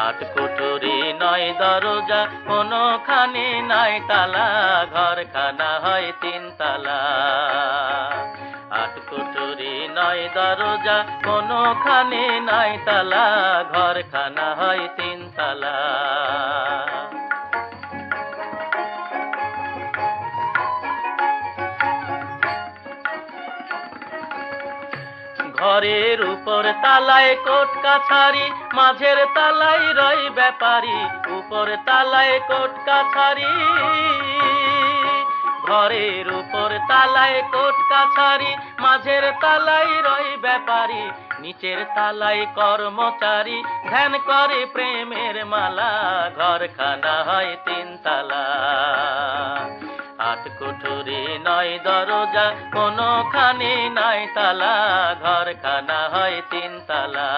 আট কুঠুরি নয় দরজা, কোনোখানে নাই তালা, ঘরখানা হয় তিন তালা। আট কুঠুরি নয় দরজা, কোনোখানে নাই তালা, ঘরখানা হয় তিন তালা। ঘরের উপর তালায় কোট কাছারি, মাঝের তালায় রয় ব্যাপারী, উপর তালায় কোট কাছারি। ঘরের উপর তালায় কোট কাছারি, মাঝের তালায় রয় ব্যাপারী, নিচের তালায় কর্মচারী, ধ্যান করে প্রেমের মালা, ঘরখানা হয় তিন তালা। আট কুঠুরি নয় দরজা, কোনোখানে নাই তালা, ঘরখানা হয় তিন তালা।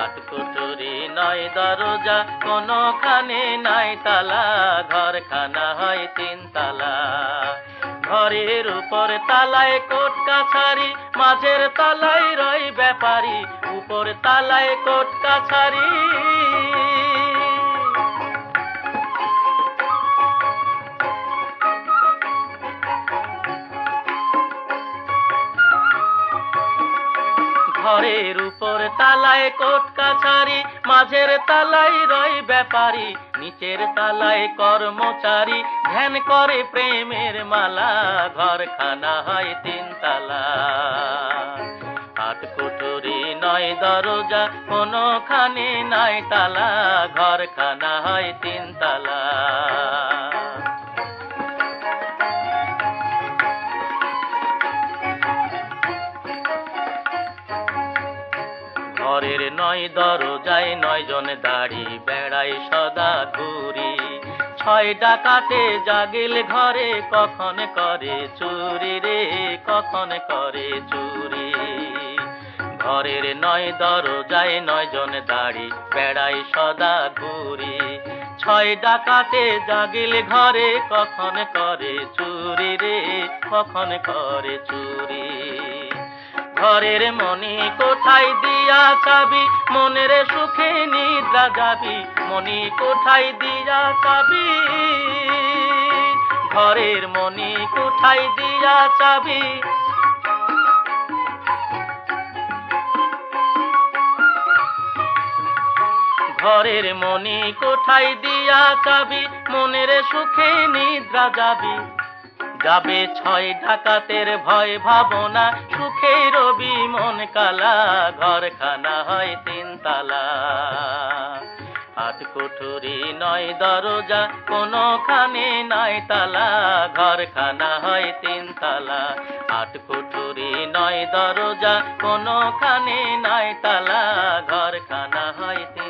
আট কুঠুরি নয় দরজা, কোনোখানে নাই তালা, ঘরখানা হয় তিন তালা। ঘরের উপর তালায় কোট কাছারি, মাঝের তালায় রয় ব্যাপারী, উপর তালায় কোট কাছারি। ঘরের উপর তালায় কোট কাছারি, মাঝের তালায় রয় ব্যাপারী, নিচের তালায় কর্মচারী, ধ্যান করে প্রেমের মালা, ঘরখানা হয় তিন তালা। আট কুঠুরি নয় দরজা, কোনোখানে নাই তালা, ঘরখানা হয় তিন তালা। ঘরের নয় দরজায় নয় জন দাড়ি, বেড়াই সদা ঘুরি, ছয় ডাকাতে জাগিল ঘরে, কখন করে চুরি রে, কখন করে চুরি। ঘরের নয় দরজায় নয় জন দাড়ি, বেড়াই সদা ঘুরি, ছয় ডাকাতে জাগিল ঘরে, কখন করে চুরি রে, কখন করে চুরি। ঘরের মনি কোঠায় দিয়া চাবি, মনের সুখে নিদ্রা যাবি, মনি কোঠায় দিয়া চাবি। ঘরের মনি কোঠায় দিয়া চাবি, ঘরের মনি কোঠায় দিয়া চাবি, মনের সুখে নিদ্রা যাবি। যাবে ছয় ডাকাতের ভয় ভাবনা, সুখে রবি মন কালা, ঘরখানা হয় তিন তালা। আট কুঠুরি নয় দরজা, কোনোখানে নাই তালা, ঘরখানা হয় তিন তালা। আট কুঠুরি নয় দরজা, কোনোখানে নাই তালা, ঘরখানা হয় তিন